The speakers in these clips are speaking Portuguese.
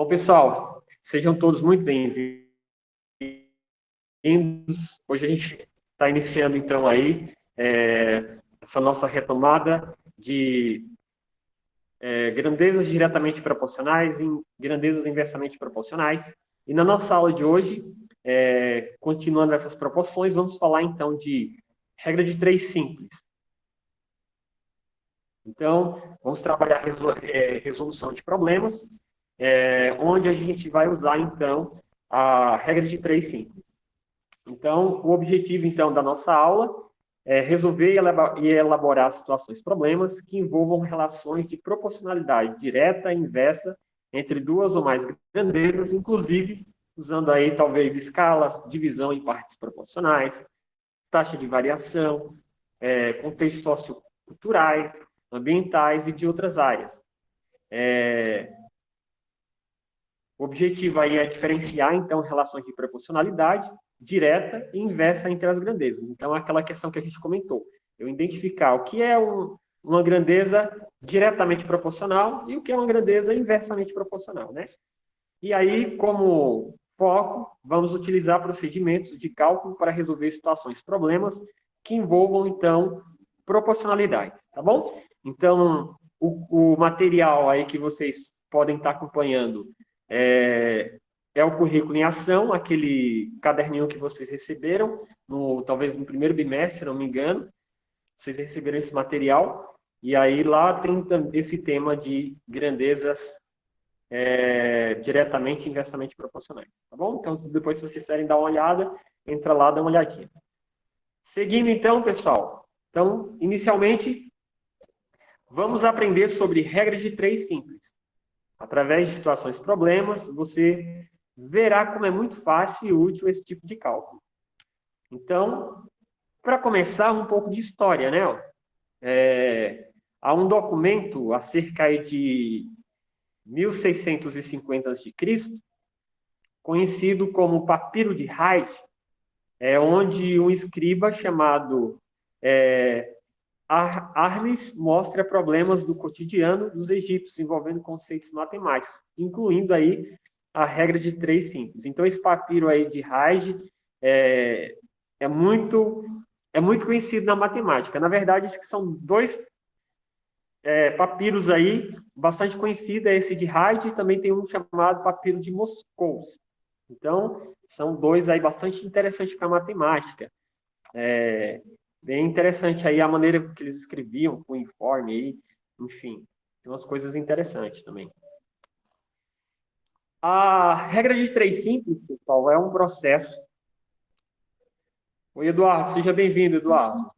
Bom, pessoal, sejam todos muito bem-vindos. Hoje a gente está iniciando, então, aí essa nossa retomada de grandezas diretamente proporcionais em grandezas inversamente proporcionais. E na nossa aula de hoje, continuando essas proporções, vamos falar, então, de regra de 3 simples. Então, vamos trabalhar resolução de problemas, onde a gente vai usar, então, a regra de 3 simples. Então, o objetivo, então, da nossa aula é resolver e elaborar situações, problemas que envolvam relações de proporcionalidade direta e inversa entre duas ou mais grandezas, inclusive usando aí, talvez, escalas, divisão em partes proporcionais, taxa de variação, contextos socioculturais, ambientais e de outras áreas. O objetivo aí é diferenciar, então, relações de proporcionalidade direta e inversa entre as grandezas. Então, aquela questão que a gente comentou, eu identificar o que é uma grandeza diretamente proporcional e o que é uma grandeza inversamente proporcional, né? E aí, como foco, vamos utilizar procedimentos de cálculo para resolver situações, problemas que envolvam, então, proporcionalidade, tá bom? Então, o material aí que vocês podem estar acompanhando é o currículo em ação, aquele caderninho que vocês receberam, talvez no primeiro bimestre, se não me engano, vocês receberam esse material, e aí lá tem esse tema de grandezas diretamente e inversamente proporcionais, tá bom? Então, depois, se vocês quiserem dar uma olhada, entra lá, dá uma olhadinha. Seguindo, então, pessoal. Então, inicialmente, vamos aprender sobre regras de 3 simples. Através de situações problemas, você verá como é muito fácil e útil esse tipo de cálculo. Então, para começar, um pouco de história, né? Há um documento acerca de 1650 a.C., conhecido como Papiro de Hyde, onde um escriba chamado Hermes mostra problemas do cotidiano dos egípcios envolvendo conceitos matemáticos, incluindo aí a regra de 3 simples. Então, esse papiro aí de Hyde é muito conhecido na matemática. Na verdade, acho que são dois papiros aí bastante conhecidos, esse de Hyde e também tem um chamado papiro de Moscou. Então, são dois aí bastante interessantes para a matemática. Bem interessante aí a maneira que eles escreviam, com o informe aí, enfim, tem umas coisas interessantes também. A regra de 3 simples, pessoal, é um processo. Oi, Eduardo, seja bem-vindo, Eduardo.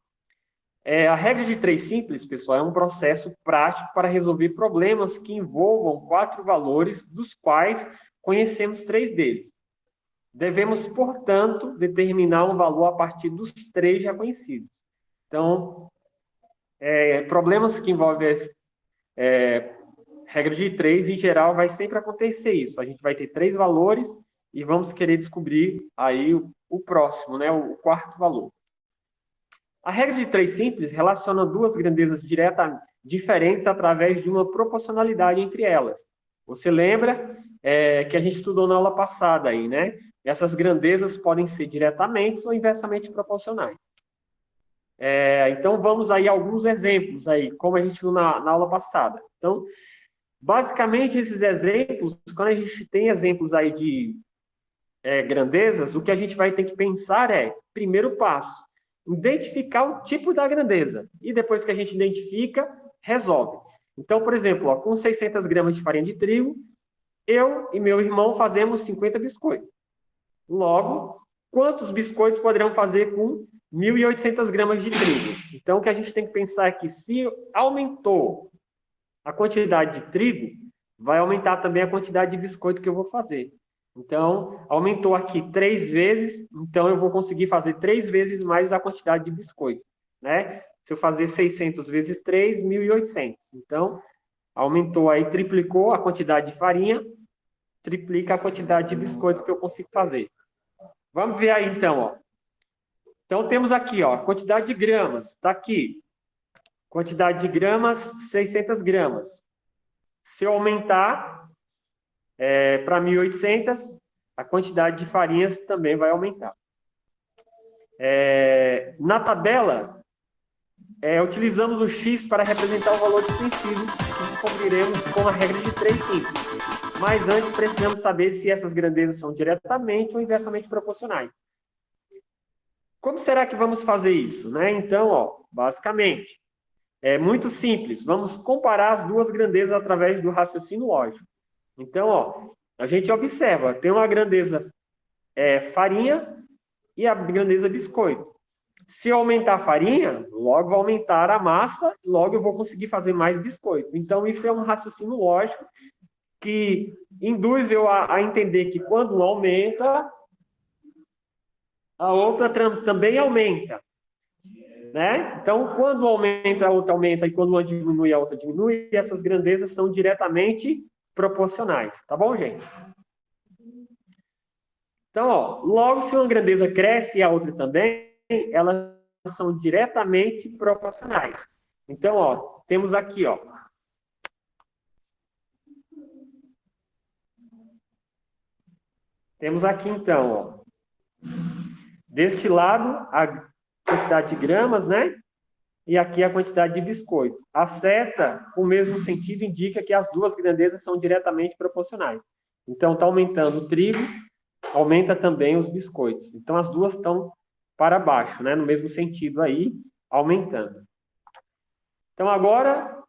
A regra de 3 simples, pessoal, é um processo prático para resolver problemas que envolvam 4 valores, dos quais conhecemos 3 deles. Devemos, portanto, determinar um valor a partir dos 3 já conhecidos. Então, problemas que envolvem regra de 3, em geral, vai sempre acontecer isso. A gente vai ter 3 valores e vamos querer descobrir aí o próximo, né? O quarto valor. A regra de 3 simples relaciona duas grandezas diferentes através de uma proporcionalidade entre elas. Você lembra que a gente estudou na aula passada aí, né? Essas grandezas podem ser diretamente ou inversamente proporcionais. Então, vamos aí a alguns exemplos aí, como a gente viu na aula passada. Então, basicamente, esses exemplos, quando a gente tem exemplos aí de grandezas, o que a gente vai ter que pensar primeiro passo, identificar o tipo da grandeza. E depois que a gente identifica, resolve. Então, por exemplo, com 600 gramas de farinha de trigo, eu e meu irmão fazemos 50 biscoitos. Logo, quantos biscoitos poderão fazer com 1.800 gramas de trigo? Então, o que a gente tem que pensar é que se aumentou a quantidade de trigo, vai aumentar também a quantidade de biscoito que eu vou fazer. Então, aumentou aqui 3 vezes, então eu vou conseguir fazer 3 vezes mais a quantidade de biscoito, né? Se eu fazer 600 vezes 3, 1.800. Então, aumentou aí, triplicou a quantidade de farinha, triplica a quantidade de biscoitos que eu consigo fazer. Vamos ver aí, então, ó. Então, temos aqui, ó, a quantidade de gramas, está aqui. Quantidade de gramas, 600 gramas. Se eu aumentar, para 1.800, a quantidade de farinhas também vai aumentar. Na tabela, utilizamos o x para representar o valor desconhecido que descobriremos com a regra de 3 simples. Mas antes precisamos saber se essas grandezas são diretamente ou inversamente proporcionais. Como será que vamos fazer isso, né? Então, basicamente, é muito simples. Vamos comparar as duas grandezas através do raciocínio lógico. Então, a gente observa, tem uma grandeza farinha e a grandeza biscoito. Se eu aumentar a farinha, logo vai aumentar a massa, logo eu vou conseguir fazer mais biscoito. Então, isso é um raciocínio lógico que induz eu a entender que quando um aumenta, a outra também aumenta. Né? Então, quando aumenta, a outra aumenta, e quando uma diminui, a outra diminui, e essas grandezas são diretamente proporcionais. Tá bom, gente? Então, logo, se uma grandeza cresce e a outra também, elas são diretamente proporcionais. Então, temos aqui, temos aqui, então, deste lado, a quantidade de gramas, né? E aqui a quantidade de biscoito. A seta, com o mesmo sentido, indica que as duas grandezas são diretamente proporcionais. Então, está aumentando o trigo, aumenta também os biscoitos. Então, as duas estão para baixo, né? No mesmo sentido aí, aumentando. Então, agora,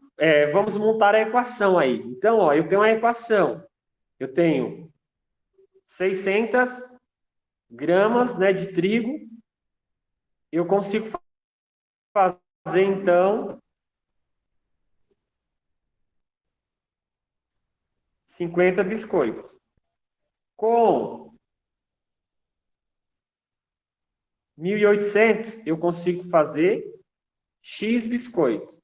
vamos montar a equação aí. Então, eu tenho uma equação. Eu tenho 600 gramas, né, de trigo. Eu consigo fazer, então, 50 biscoitos. Com 1.800, eu consigo fazer X biscoitos.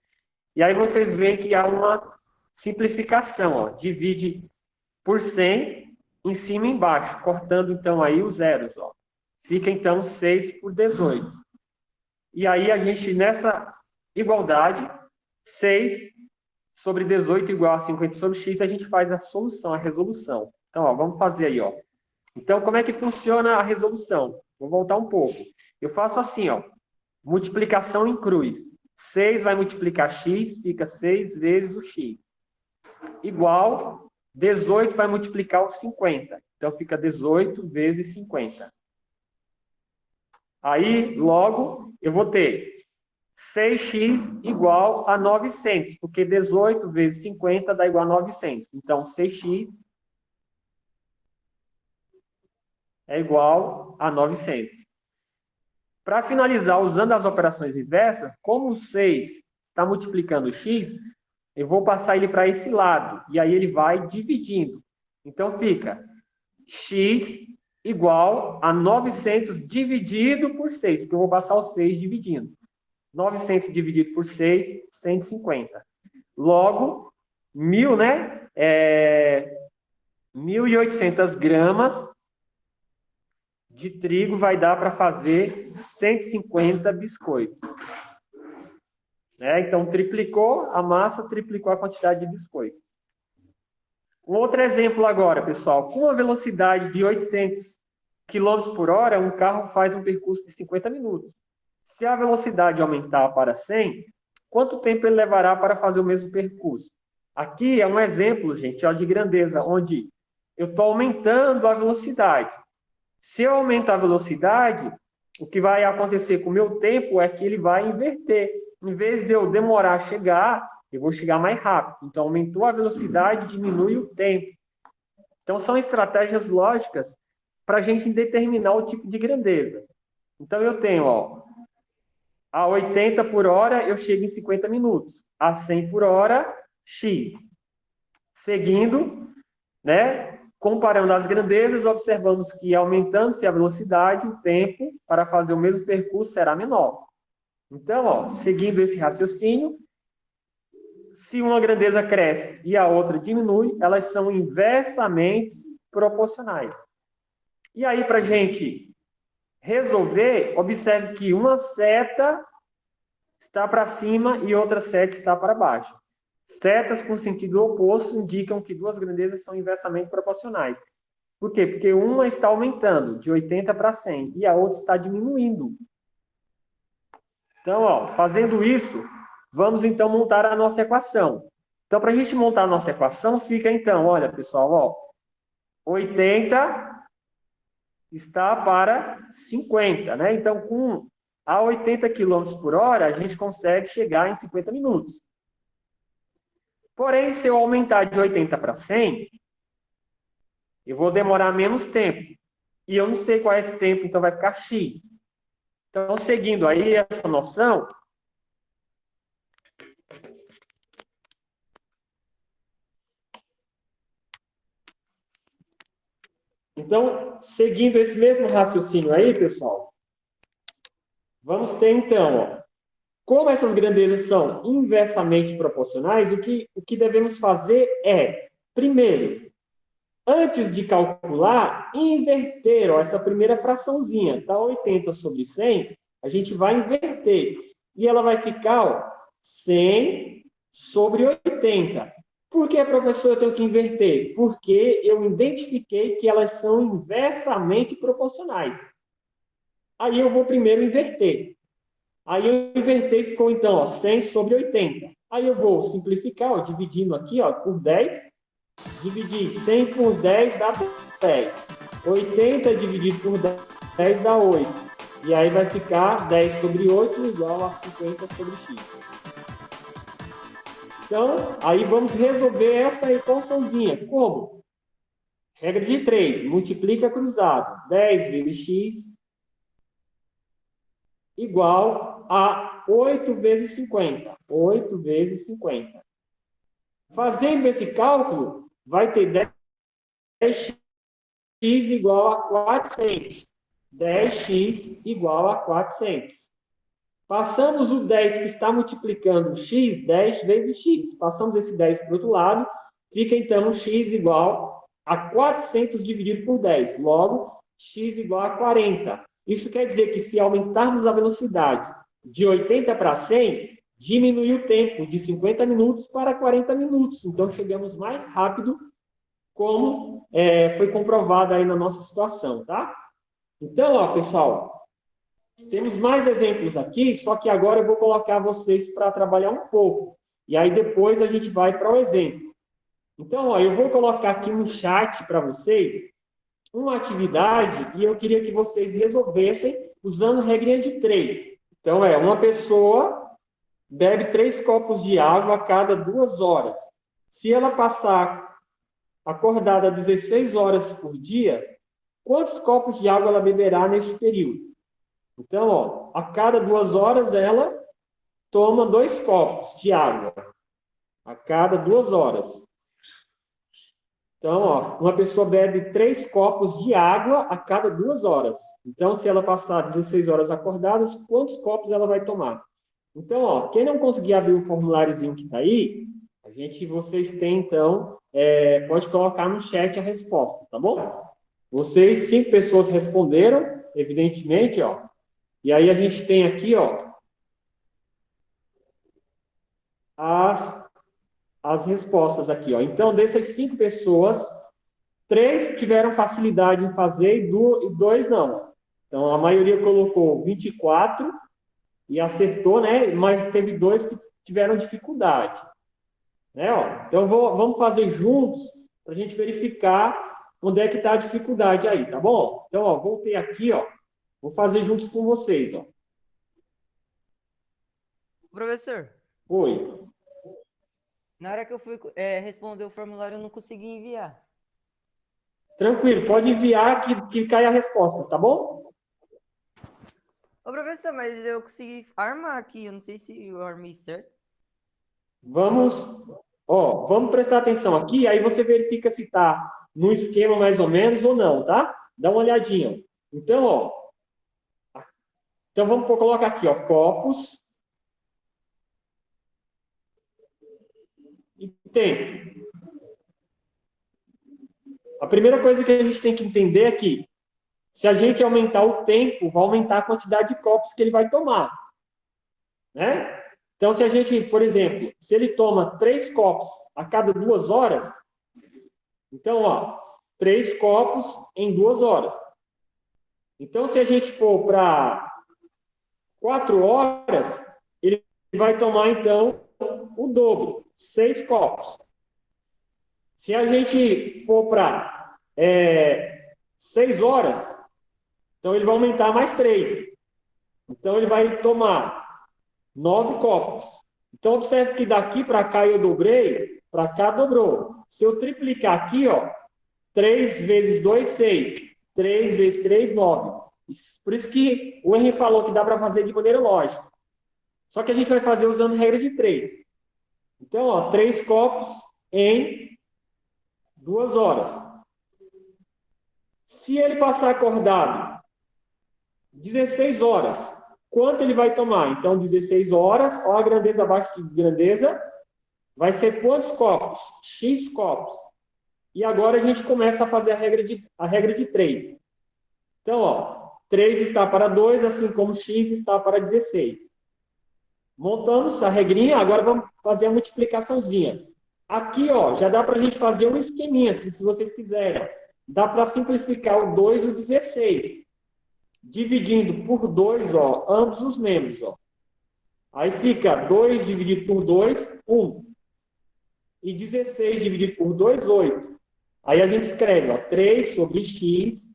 E aí vocês veem que há uma simplificação. Divide por 100 em cima e embaixo, cortando então aí os zeros. Fica então 6 por 18. E aí a gente, nessa igualdade, 6 sobre 18 igual a 50 sobre x, a gente faz a solução, a resolução. Então, vamos fazer aí. Então, como é que funciona a resolução? Vou voltar um pouco. Eu faço assim, multiplicação em cruz. 6 vai multiplicar x, fica 6 vezes o x. Igual 18 vai multiplicar o 50. Então, fica 18 vezes 50. Aí, logo, eu vou ter 6x igual a 900, porque 18 vezes 50 dá igual a 900. Então, 6x é igual a 900. Para finalizar, usando as operações inversas, como o 6 está multiplicando o x, eu vou passar ele para esse lado, e aí ele vai dividindo. Então, fica x igual a 900 dividido por 6, porque eu vou passar o 6 dividindo. 900 dividido por 6, 150. Logo, 1.000, né? 1.800 gramas de trigo vai dar para fazer 150 biscoitos. Então, triplicou a massa, triplicou a quantidade de biscoito. Um outro exemplo agora, pessoal. Com a velocidade de 800 km por hora, um carro faz um percurso de 50 minutos. Se a velocidade aumentar para 100, quanto tempo ele levará para fazer o mesmo percurso? Aqui é um exemplo, gente, de grandeza, onde eu estou aumentando a velocidade. Se eu aumentar a velocidade, o que vai acontecer com o meu tempo é que ele vai inverter. Em vez de eu demorar a chegar, eu vou chegar mais rápido. Então, aumentou a velocidade, diminui o tempo. Então, são estratégias lógicas para a gente determinar o tipo de grandeza. Então, eu tenho, a 80 por hora, eu chego em 50 minutos. A 100 por hora, X. Seguindo, né? Comparando as grandezas, observamos que aumentando-se a velocidade, o tempo para fazer o mesmo percurso será menor. Então, seguindo esse raciocínio, se uma grandeza cresce e a outra diminui, elas são inversamente proporcionais. E aí, para a gente resolver, observe que uma seta está para cima e outra seta está para baixo. Setas com sentido oposto indicam que duas grandezas são inversamente proporcionais. Por quê? Porque uma está aumentando de 80 para 100 e a outra está diminuindo. Então, ó, fazendo isso, vamos então montar a nossa equação. Então, para a gente montar a nossa equação, fica então, olha, pessoal, ó, 80 está para 50, né? Então, a 80 km por hora, a gente consegue chegar em 50 minutos. Porém, se eu aumentar de 80 para 100, eu vou demorar menos tempo. E eu não sei qual é esse tempo, então vai ficar X. Então, seguindo aí essa noção, então, seguindo esse mesmo raciocínio aí, pessoal, vamos ter então, ó, como essas grandezas são inversamente proporcionais, o que devemos fazer é, primeiro, antes de calcular, inverter, ó, essa primeira fraçãozinha, está 80 sobre 100, a gente vai inverter. E ela vai ficar, ó, 100 sobre 80. Por que, professor, eu tenho que inverter? Porque eu identifiquei que elas são inversamente proporcionais. Aí eu vou primeiro inverter. Aí eu inverter ficou, então, ó, 100 sobre 80. Aí eu vou simplificar, ó, dividindo aqui, ó, por 10. Dividir 100 por 10 dá 10. 80 dividido por 10 dá 8. E aí vai ficar 10 sobre 8 igual a 50 sobre x. Então, aí vamos resolver essa equaçãozinha. Como? Regra de 3. Multiplica cruzado. 10 vezes x igual a 8 vezes 50. 8 vezes 50. Fazendo esse cálculo, vai ter 10x igual a 400. 10x igual a 400. Passamos o 10 que está multiplicando x, 10 vezes x. Passamos esse 10 para o outro lado, fica então x igual a 400 dividido por 10. Logo, x igual a 40. Isso quer dizer que se aumentarmos a velocidade de 80 para 100, diminui o tempo de 50 minutos para 40 minutos. Então, chegamos mais rápido, como foi comprovado aí na nossa situação, tá? Então, ó, pessoal, temos mais exemplos aqui, só que agora eu vou colocar vocês para trabalhar um pouco. E aí depois a gente vai para o exemplo. Então, ó, eu vou colocar aqui no chat para vocês uma atividade e eu queria que vocês resolvessem usando regrinha de 3. Então, uma pessoa bebe 3 copos de água a cada 2 horas. Se ela passar acordada 16 horas por dia, quantos copos de água ela beberá nesse período? Então, ó, a cada 2 horas ela toma 2 copos de água. A cada 2 horas. Então, ó, uma pessoa bebe 3 copos de água a cada 2 horas. Então, se ela passar 16 horas acordada, quantos copos ela vai tomar? Então, ó, quem não conseguir abrir o formuláriozinho que está aí, vocês têm, então, pode colocar no chat a resposta, tá bom? Vocês, 5 pessoas responderam, evidentemente, ó. E aí a gente tem aqui, ó, as respostas aqui, ó. Então, dessas 5 pessoas, 3 tiveram facilidade em fazer e 2 não. Então, a maioria colocou 24 e acertou, né? Mas teve 2 que tiveram dificuldade. Né, ó? Então, vamos fazer juntos para a gente verificar onde é que está a dificuldade aí, tá bom? Então, ó, voltei aqui, ó. Vou fazer juntos com vocês, ó. Professor, Oi. na hora que eu fui responder o formulário, eu não consegui enviar. Tranquilo, pode enviar que cai a resposta, tá bom? Ô, professor, mas eu consegui armar aqui, eu não sei se eu armei certo. Vamos prestar atenção aqui, aí você verifica se está no esquema mais ou menos ou não, tá? Dá uma olhadinha. Então, ó, então vamos colocar aqui, ó, copos e tempo. A primeira coisa que a gente tem que entender é que se a gente aumentar o tempo, vai aumentar a quantidade de copos que ele vai tomar, né? Então, se a gente, por exemplo, se ele toma 3 copos a cada 2 horas, então, ó, 3 copos em 2 horas. Então, se a gente for para 4 horas, ele vai tomar, então, o dobro, 6 copos. Se a gente for para 6 horas, então ele vai aumentar mais 3. Então, ele vai tomar 9 copos. Então, observe que daqui para cá eu dobrei, para cá dobrou. Se eu triplicar aqui, ó, 3 vezes 2, 6. 3 vezes 3, 9. Por isso que o Henry falou que dá para fazer de maneira lógica. Só que a gente vai fazer usando regra de 3. Então, ó, 3 copos em 2 horas. Se ele passar acordado 16 horas, quanto ele vai tomar? Então, 16 horas, ó, a grandeza abaixo de grandeza, vai ser quantos copos? X copos. E agora a gente começa a fazer a regra de 3. Então, ó, 3 está para 2, assim como x está para 16. Montamos a regrinha, agora vamos fazer a multiplicaçãozinha. Aqui, ó, já dá para a gente fazer um esqueminha, se vocês quiserem. Dá para simplificar o 2 e o 16. Dividindo por 2, ó, ambos os membros, ó. Aí fica 2 dividido por 2, 1. E 16 dividido por 2, 8. Aí a gente escreve, ó, 3 sobre x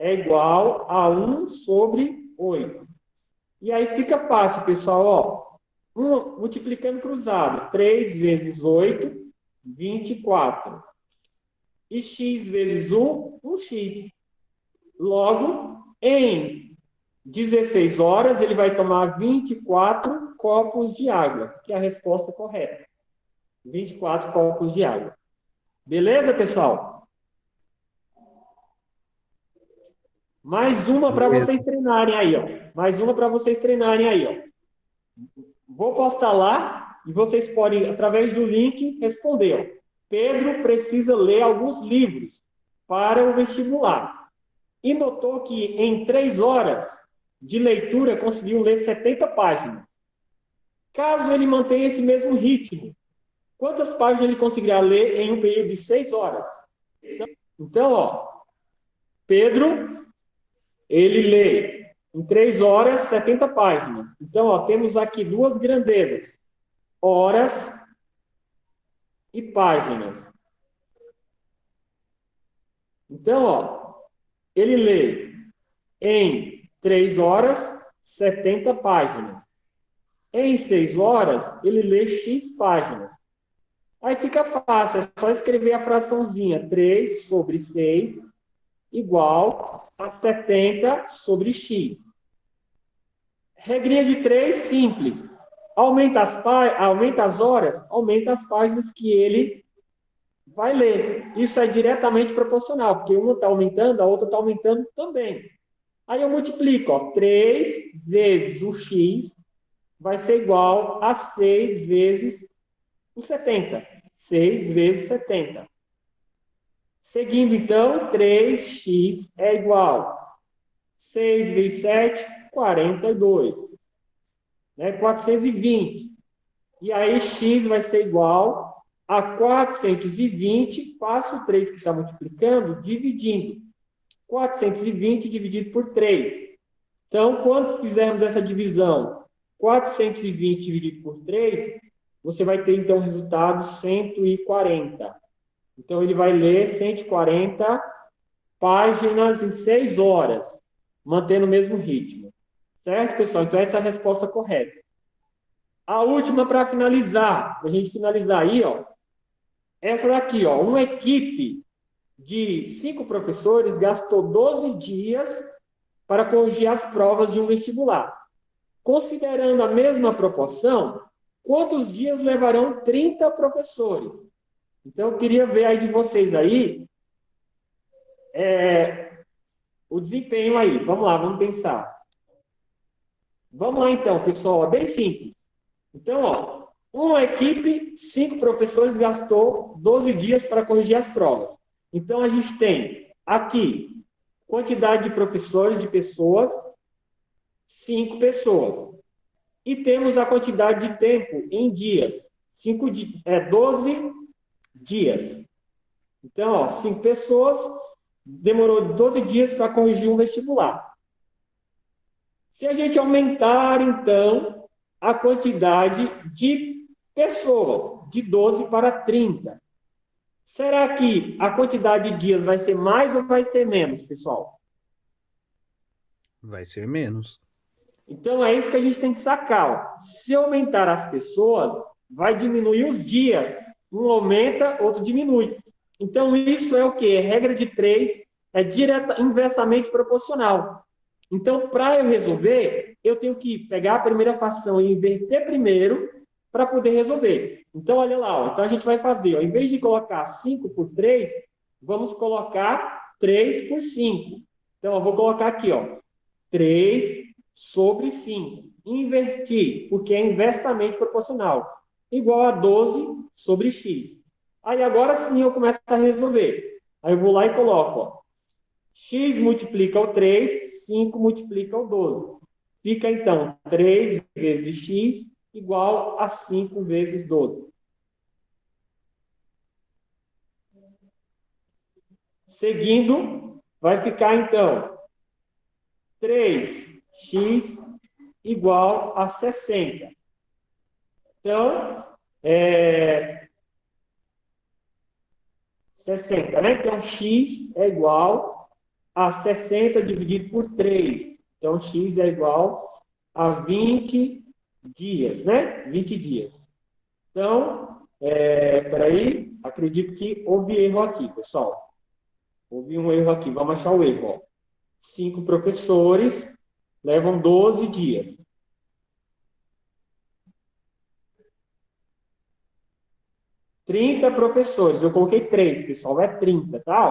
é igual a 1 sobre 8. E aí fica fácil, pessoal, ó. Multiplicando cruzado. 3 vezes 8, 24. E x vezes 1, 1x. Logo, em 16 horas, ele vai tomar 24 copos de água, que é a resposta correta. 24 copos de água. Beleza, pessoal? Mais uma para vocês treinarem aí, ó. Mais uma para vocês treinarem aí, ó. Vou postar lá e vocês podem, através do link, responder. Ó. Pedro precisa ler alguns livros para o vestibular. E notou que em 3 horas de leitura conseguiu ler 70 páginas. Caso ele mantenha esse mesmo ritmo, quantas páginas ele conseguirá ler em um período de 6 horas? Então, ó, Pedro, ele lê em 3 horas 70 páginas. Então, ó, temos aqui duas grandezas, horas e páginas. Então, ó, ele lê em 3 horas 70 páginas. Em 6 horas, ele lê X páginas. Aí fica fácil, é só escrever a fraçãozinha 3 sobre 6 igual a 70 sobre X. Regrinha de 3, simples. Aumenta as horas, aumenta as páginas que ele vai ler. Isso é diretamente proporcional, porque uma está aumentando, a outra está aumentando também. Aí eu multiplico, ó, 3 vezes o X vai ser igual a 6 vezes o 70. 6 vezes 70. Seguindo, então, 3x é igual a 6 vezes 7, 42. Né? 420. E aí, x vai ser igual a 420, passo o 3 que está multiplicando, dividindo. 420 dividido por 3. Então, quando fizermos essa divisão, 420 dividido por 3, você vai ter, então, o resultado 140. Então, ele vai ler 140 páginas em 6 horas, mantendo o mesmo ritmo. Certo, pessoal? Então, essa é a resposta correta. A última para finalizar, para a gente finalizar aí, ó, essa daqui, ó, uma equipe de 5 professores gastou 12 dias para corrigir as provas de um vestibular. Considerando a mesma proporção, quantos dias levarão 30 professores? Então, eu queria ver aí de vocês aí o desempenho aí. Vamos lá, vamos pensar. Vamos lá, então, pessoal. É bem simples. Então, ó, uma equipe, 5 professores, gastou 12 dias para corrigir as provas. Então, a gente tem aqui quantidade de professores, de pessoas, 5 pessoas. E temos a quantidade de tempo em dias. 12 dias. Então, ó, 5 pessoas, demorou 12 dias para corrigir um vestibular. Se a gente aumentar, então, a quantidade de pessoas, de 12 para 30, será que a quantidade de dias vai ser mais ou vai ser menos, pessoal? Vai ser menos. Então, é isso que a gente tem que sacar. Ó. Se aumentar as pessoas, vai diminuir os dias. Um aumenta, outro diminui. Então, isso é o quê? Regra de 3 é inversamente proporcional. Então, para eu resolver, eu tenho que pegar a primeira fração e inverter primeiro para poder resolver. Então, olha lá. Ó. Então, a gente vai fazer, ó, em vez de colocar 5 por 3, vamos colocar 3 por 5. Então, eu vou colocar aqui, ó, 3 sobre 5. Invertir, porque é inversamente proporcional. Igual a 12 sobre x. Aí agora sim eu começo a resolver. Aí eu vou lá e coloco, ó, x multiplica o 3, 5 multiplica o 12. Fica então 3 vezes x igual a 5 vezes 12. Seguindo, vai ficar então 3x igual a 60. Então, 60, né? Então, x é igual a 60 dividido por 3. Então, x é igual a 20 dias, né? 20 dias. Então, peraí, acredito que houve erro aqui, pessoal. Houve um erro aqui, vamos achar o erro. Ó. 5 professores levam 12 dias. 30 professores, eu coloquei 3, pessoal, é 30, tá?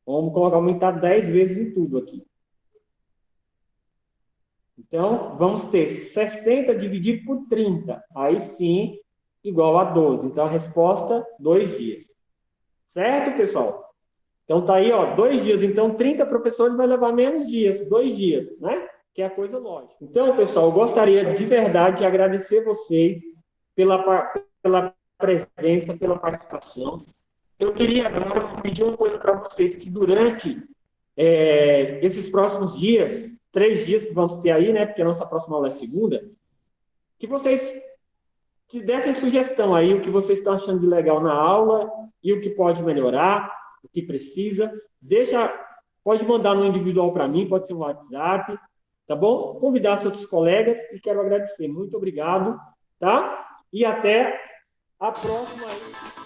Ó, vamos colocar, aumentar 10 vezes em tudo aqui. Então, vamos ter 60 dividido por 30, aí sim, igual a 12. Então, a resposta, 2 dias. Certo, pessoal? Então, tá aí, ó, 2 dias. Então, 30 professores vai levar menos dias, 2 dias, né? Que é a coisa lógica. Então, pessoal, eu gostaria de verdade de agradecer vocês pela presença, pela participação. Eu queria agora pedir uma coisa para vocês, que durante esses próximos dias, 3 dias que vamos ter aí, né, porque a nossa próxima aula é segunda, que vocês que dessem sugestão aí, o que vocês estão achando de legal na aula e o que pode melhorar, o que precisa. Pode mandar no individual para mim, pode ser no WhatsApp, tá bom? Convidar seus outros colegas e quero agradecer. Muito obrigado, tá? E até a próxima.